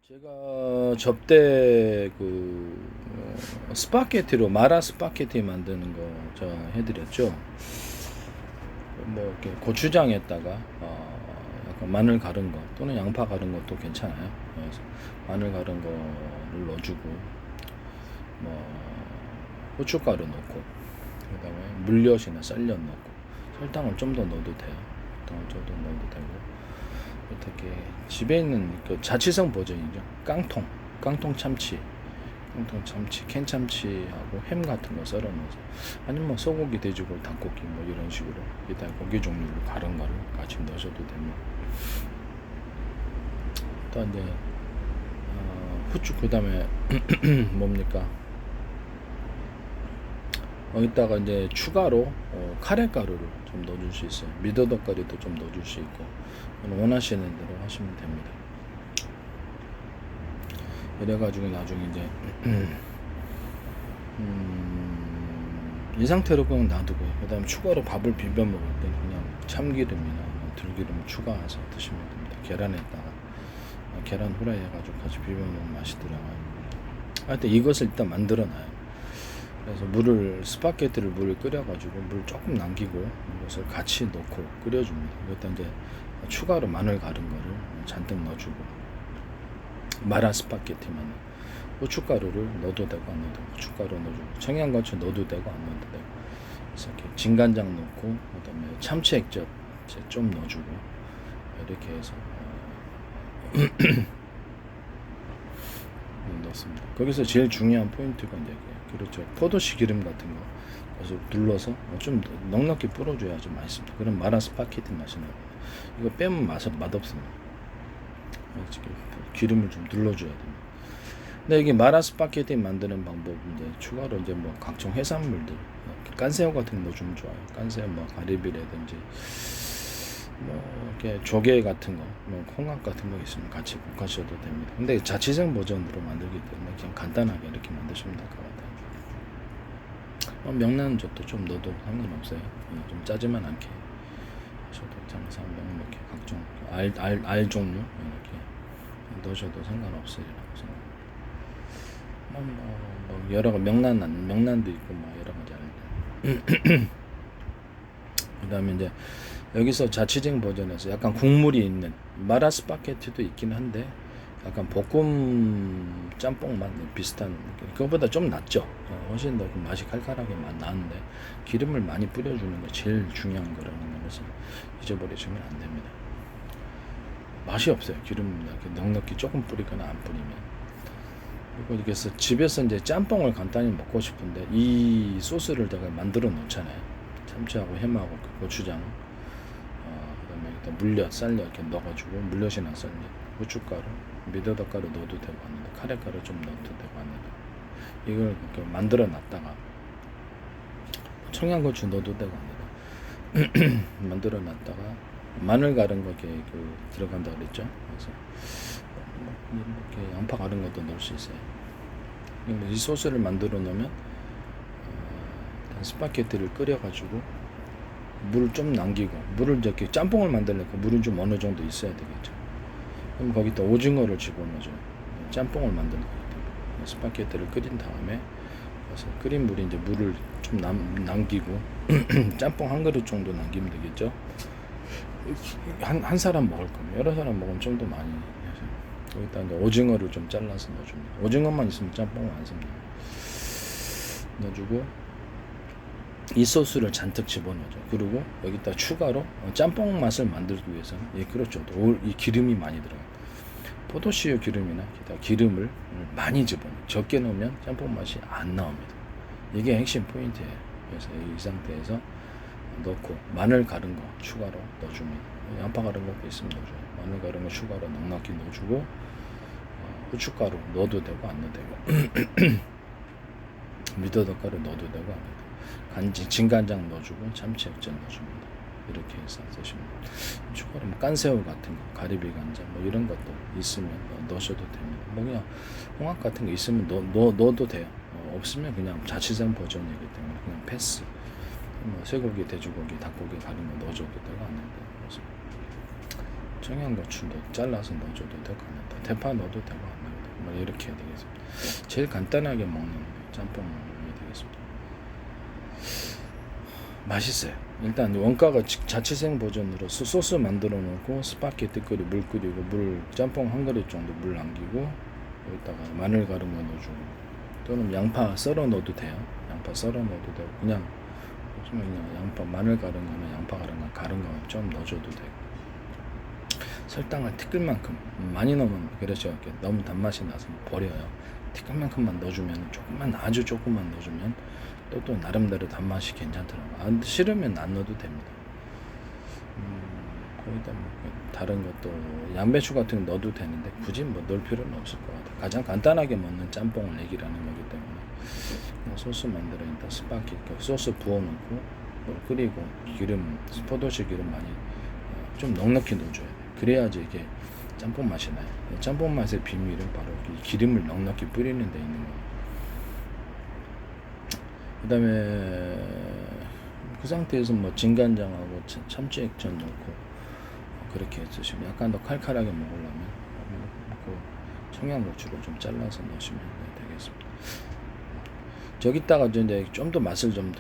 제가 접대 스파게티로 마라 스파게티 만드는 거 제가 해드렸죠. 뭐 이렇게 고추장에다가 약간 마늘 갈은 거 또는 양파 갈은 것도 괜찮아요. 그래서 마늘 갈은 거를 넣어주고 뭐 고춧가루 넣고 그다음에 물엿이나 쌀엿 넣고 설탕을 좀 더 넣어도 돼요. 설탕을 좀 더 넣어도 되고. 어떻게 집에 있는 그 자취성 버전이죠. 깡통 참치, 캔 참치하고 햄 같은 거 썰어 넣어서 아니면 뭐 소고기, 돼지고기, 닭고기 뭐 이런 식으로 일단 고기 종류를 갈은 거를 같이 넣으셔도 됩니다. 또 이제 후추 그다음에 뭡니까? 여기다가 이제 추가로 카레 가루를 좀 넣어줄 수 있어요. 미더덕 가루도 좀 넣어줄 수 있고 원하시는 대로 하시면 됩니다. 이래가지고 나중에 이제 이 상태로 그냥 놔두고요. 그 다음 추가로 밥을 비벼 먹을 때는 그냥 참기름이나 들기름 추가해서 드시면 됩니다. 계란에다가 계란 후라이 해가지고 같이 비벼 먹으면 맛이 들어가요. 하여튼 이것을 일단 만들어 놔요. 그래서 스파게티를 물을 끓여가지고 물 조금 남기고 이것을 같이 넣고 끓여줍니다. 이것도 이제 추가로 마늘 갈은 거를 잔뜩 넣어주고 마라 스파게티만 고춧가루를 넣어도 되고 안 넣어도 되고 고춧가루 넣어주고 청양고추 넣어도 되고 안 넣어도 되고 그래서 이렇게 진간장 넣고 그다음에 참치 액젓 좀 넣어주고 이렇게 해서 넣습니다. 거기서 제일 중요한 포인트가 이제 그렇죠. 포도씨 기름 같은 거 그래서 눌러서 좀 넉넉히 뿌려줘야 좀 맛있습니다. 그럼 마라 스파게티 맛이 나요. 이거 빼면 맛없습니다. 기름을 좀 눌러줘야 됩니다. 근데 이게 마라 스파게티 만드는 방법은 이제 추가로 이제 뭐 각종 해산물들, 깐새우 같은 거 넣어주면 좋아요. 깐새우 뭐 가리비라든지 뭐 이렇게 조개 같은 거, 뭐 콩깍 같은 거 있으면 같이 볶아셔도 됩니다. 근데 자취생 버전으로 만들기 때문에 그냥 간단하게 이렇게 만드시면 될 것 같아요. 명란젓도 좀 넣어도 상관없어요. 좀 짜지만 않게 하셔도 항상 이렇게 각종 알 종류 이렇게 넣으셔도 상관없으리라고 생각합니다. 뭐 여러 가지 명란도 있고 뭐 여러 가지 알들. 그다음에 이제 여기서 자취생 버전에서 약간 국물이 있는 마라 스파게티도 있긴 한데 약간 볶음 짬뽕 맛 비슷한 그거보다 좀 낫죠. 훨씬 더 맛이 칼칼하게 나는데 기름을 많이 뿌려주는 게 제일 중요한 거라는 것을 잊어버리시면 안 됩니다. 맛이 없어요. 기름 이렇게 넉넉히 조금 뿌리거나 안 뿌리면. 그리고 이렇게 해서 집에서 이제 짬뽕을 간단히 먹고 싶은데 이 소스를 제가 만들어 놓잖아요. 참치하고 햄하고 고추장, 그다음에 일단 물엿, 쌀엿 이렇게 넣어가지고 물엿이나 쌀엿, 고춧가루, 미더덕 가루 넣어도 되고 안 넣어도 카레 가루 좀 넣어도 되고 안 넣어도 이걸 이렇게 만들어 놨다가 청양고추 넣어도 되고 안 넣어도 만들어 놨다가 마늘 갈은 거 이렇게 들어간다 그랬죠. 그래서 이렇게 양파 갈은 것도 넣을 수 있어요. 이 소스를 만들어 놓으면 스파게티를 끓여가지고 물을 좀 남기고 물을 이렇게 짬뽕을 만들려니까 물은 좀 어느 정도 있어야 되겠죠. 그럼 거기다 오징어를 집어넣어줘요. 짬뽕을 만드는 거기 때문에 스파게티를 끓인 다음에 그래서 끓인 물에 이제 물을 좀 남기고 짬뽕 한 그릇 정도 남기면 되겠죠. 한 사람 먹을 거면 여러 사람 먹으면 좀 더 많이 해서 거기다 이제 오징어를 좀 잘라서 넣어줍니다. 오징어만 있으면 짬뽕을 안 씁니다. 넣어주고 이 소스를 잔뜩 집어넣죠. 그리고 여기다 추가로 짬뽕 맛을 만들기 위해서는 그렇죠. 이 기름이 많이 들어가요. 포도씨유 기름이나 기름을 많이 집어넣어요. 적게 넣으면 짬뽕 맛이 안 나옵니다. 이게 핵심 포인트예요. 그래서 이 상태에서 넣고 마늘 갈은 거 추가로 넣어줍니다. 양파 갈은 것도 있으면 넣어줘요. 마늘 갈은 거 추가로 넉넉히 넣어주고 후춧가루 넣어도 되고 안 넣어도 되고 미더덕 가루 넣어도 되고 안 넣어도 되고 진간장 넣어주고 참치 액젓 넣어줍니다. 이렇게 해서 드시면 추가로 뭐 깐새우 같은 거 가리비 간장 뭐 이런 것도 있으면 넣으셔도 됩니다. 뭐 그냥 홍합 같은 거 있으면 넣어도 돼요. 없으면 그냥 자취생 버전이기 때문에 그냥 패스. 뭐 쇠고기, 돼지고기, 닭고기 가는 거 넣어줘도 되고 안 넣어도 되고 청양고추도 잘라서 넣어줘도 되고 안 넣어도 되고 대파 넣어도 되고 안 뭐 이렇게 해야 되겠습니다. 제일 간단하게 먹는 짬뽕이 되겠습니다. 맛있어요. 일단 원가가 자취생 버전으로 소스 만들어 놓고 스파게티 물 끓이고 물 짬뽕 한 그릇 정도 물 남기고 여기다가 마늘 가른 거 넣어주고 또는 양파 썰어 넣어도 돼요. 양파 썰어 넣어도 되고 그냥 양파 마늘 가른 거나 양파 가른 거 좀 넣어줘도 되고 설탕을 티끌 만큼 많이 넣으면 그렇죠. 너무 단맛이 나서 버려요. 티끌 만큼만 넣어주면 조금만 아주 조금만 넣어주면 또 나름대로 단맛이 괜찮더라고요. 싫으면 안 넣어도 됩니다. 거기다 뭐 다른 것도 양배추 같은 거 넣어도 되는데 굳이 뭐 넣을 필요는 없을 것 같아요. 가장 간단하게 먹는 짬뽕을 얘기를 하는 거기 때문에 소스 만들어 일단 스파게티 소스 부어놓고 물 끓이고 기름 포도씨 기름 많이 좀 넉넉히 넣어줘야 돼요. 그래야지 이게 짬뽕 맛이 나요. 짬뽕 맛의 비밀은 바로 이 기름을 넉넉히 뿌리는 데 있는 거예요. 그 다음에 그 상태에서 뭐 진간장하고 참치 액젓 넣고 그렇게 해주시면 약간 더 칼칼하게 먹으려면 그 청양고추를 좀 잘라서 넣으시면 되겠습니다. 저기다가 이제 좀 더 맛을 좀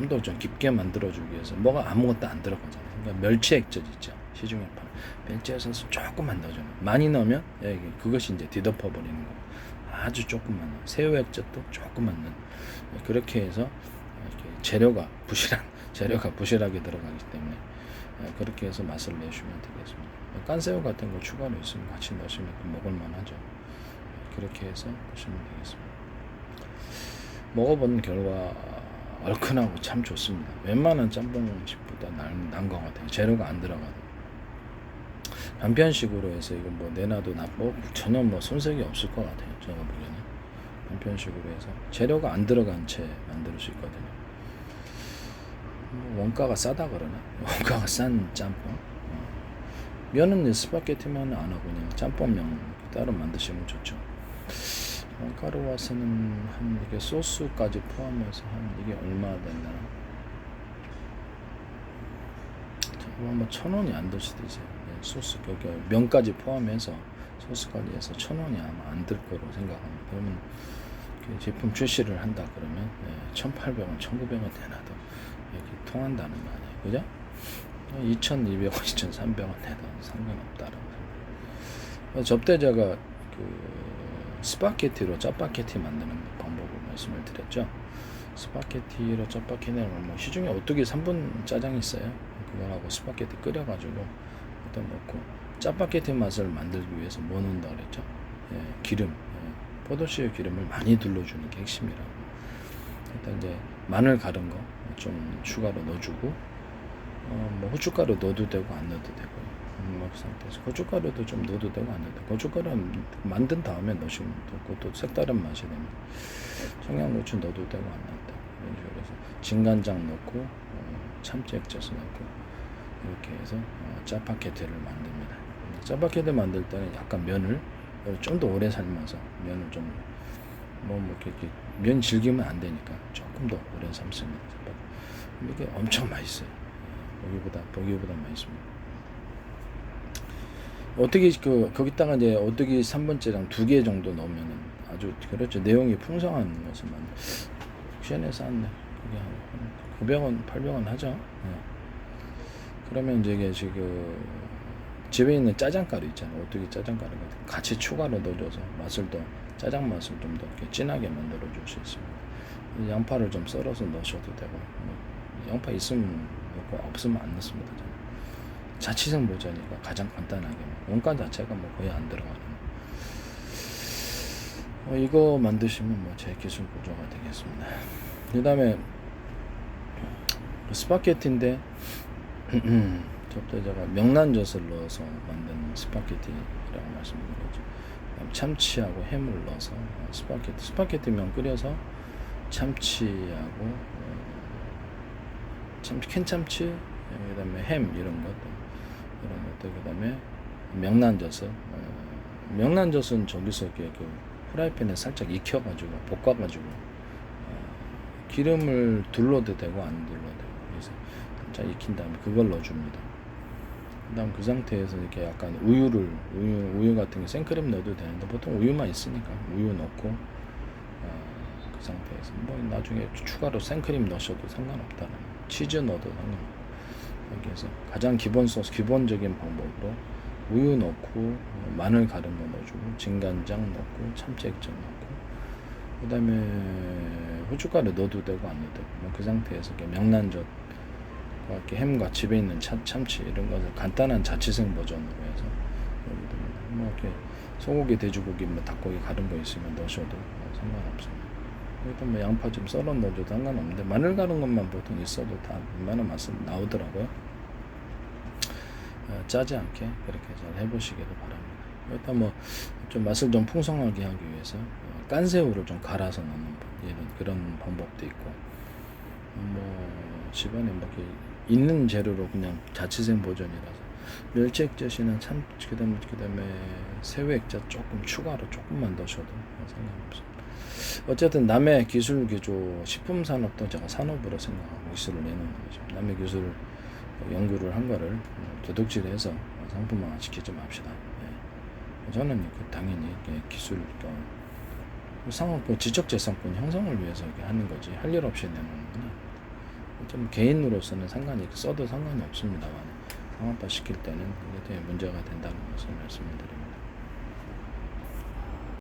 더 깊게 만들어주기 위해서 뭐가 아무것도 안 들어가잖아요. 그러니까 멸치 액젓 있죠. 시중에 파는 멸치 액젓 조금만 넣어줘요. 많이 넣으면 그것이 이제 뒤덮어버리는 거예요. 아주 조금만 넣어요. 새우 액젓도 조금만 넣어요. 그렇게 해서 이렇게 재료가 부실하게 들어가기 때문에 그렇게 해서 맛을 내주시면 되겠습니다. 깐새우 같은 거 추가로 있으면 같이 넣으시면 먹을만 하죠. 그렇게 해서 보시면 되겠습니다. 먹어본 결과 얼큰하고 참 좋습니다. 웬만한 짬뽕집보다 나은 것 같아요. 재료가 안 들어가도. 간편식으로 해서 이거 뭐 내놔도 전혀 뭐 손색이 없을 것 같아요. 제가 보기에는. 간편식으로 해서 재료가 안 들어간 채 만들 수 있거든요. 원가가 싸다 그러나? 원가가 싼 짬뽕. 면은 스파게티만 안 하고 그냥 짬뽕면 따로 만드시면 좋죠. 원가로 와서는 한 이게 소스까지 포함해서 한 이게 얼마 된다나? 뭐 1,000원이 안 될 수도 있어요. 소스 면까지 포함해서 소스까지 해서 1,000원이 아마 안 들 거로 생각합니다. 그러면 그 제품 출시를 한다 그러면 1,800원, 1,900원 내놔도 이렇게 통한다는 거 아니에요, 그죠? 2,200원, 2,300원 내도 상관없다라고 생각해요. 접대자가 스파게티로 짜파게티 만드는 방법을 말씀을 드렸죠. 스파게티로 짜파게티 내면 뭐 시중에 오뚜기 3분 짜장이 있어요. 그거하고 스파게티 끓여가지고 일단 넣고 짜파게티 맛을 만들기 위해서 뭐 넣는다 그랬죠? 기름, 포도씨의 기름을 많이 둘러주는 게 핵심이라고. 일단 이제 마늘 가른 거 좀 추가로 넣어주고 뭐 후춧가루 넣어도 되고 안 넣어도 되고 그 상태에서 고춧가루도 좀 넣어도 되고 안 넣어도 되고 고춧가루 만든 다음에 넣으시면 되고 또 색다른 맛이 됩니다. 청양고추 넣어도 되고 안 넣어도 되고 이런 식으로 해서 진간장 넣고 참치 액젓을 넣고 이렇게 해서 짜파게티를 만듭니다. 짜파게티 만들 때는 약간 면을 좀 더 오래 삶아서 면을 좀 이렇게 면 질기면 안 되니까 조금 더 오래 삶습니다. 이게 엄청 맛있어요. 보기보다 맛있습니다. 어떻게 거기다가 이제 오뚜기 3분짜장 2개 정도 넣으면은 아주 그렇죠. 내용이 풍성한 것을 옥션에서 샀네. 그게 한 900원, 800원 하죠. 네. 그러면 이제 이게 지금 집에 있는 짜장가루 있잖아요. 오뚜기 짜장가루 같이 추가로 넣어줘서 맛을 더 짜장 맛을 좀 더 이렇게 진하게 만들어 줄 수 있습니다. 양파를 좀 썰어서 넣으셔도 되고 양파 있으면 넣고 없으면 안 넣습니다. 저는. 자취생 버전이니까 가장 간단하게 원가 자체가 뭐 거의 안 들어가는 이거 만드시면 제 기술 구조가 되겠습니다. 그 다음에 스파게티인데 접대자가 명란젓을 넣어서 만든 스파게티라고 말씀드렸죠. 참치하고 햄을 넣어서 스파게티면 끓여서 참치하고 캔참치 그다음에 햄 이런 것들 그다음에 명란젓은 저기서 이렇게 프라이팬에 살짝 익혀가지고 볶아가지고 기름을 둘러도 되고 안 둘러도 되고 그래서 살짝 익힌 다음에 그걸 넣어줍니다. 그다음 그 상태에서 이렇게 약간 우유 같은 게 생크림 넣어도 되는데 보통 우유만 있으니까 우유 넣고 그 상태에서 뭐 나중에 추가로 생크림 넣으셔도 상관없다는 치즈 넣어도 상관없고 여기에서 가장 기본 소스 기본적인 방법으로 우유 넣고 마늘 가른 거 넣어주고 진간장 넣고 참치액젓 넣고 그 다음에 후춧가루 넣어도 되고 안 넣어도 되고 그 상태에서 이렇게 명란젓 이렇게 햄과 집에 있는 참치 이런 것을 간단한 자취생 버전으로 해서 뭐 이렇게 소고기, 돼지고기, 뭐 닭고기 가른 거 있으면 넣으셔도 상관없습니다. 일단 뭐 양파 좀 썰어 넣어도 상관없는데 마늘 가른 것만 보통 있어도 다 웬만한 맛은 나오더라고요. 짜지 않게 그렇게 잘 해보시기를 바랍니다. 일단 뭐 좀 맛을 좀 풍성하게 하기 위해서 깐새우를 좀 갈아서 넣는 이런 그런 방법도 있고 뭐 집안에 뭐 이렇게 있는 재료로 그냥 자취생 버전이라서 멸치 액젓이나 참 그다음에 새우 액젓 조금 추가로 조금만 넣으셔도 상관없습니다. 어쨌든 남의 기술 기조 식품 산업도 제가 산업으로 생각하고 기술을 내놓는 거죠. 남의 기술 연구를 한 거를 도둑질해서 상품화 시키지 맙시다. 예. 저는 당연히 기술 지적재산권 형성을 위해서 이렇게 하는 거지 할 일 없이 내놓는 거는 좀 개인으로서는 상관이 써도 상관이 없습니다만 상업화 시킬 때는 그게 되게 문제가 된다는 것을 말씀드립니다.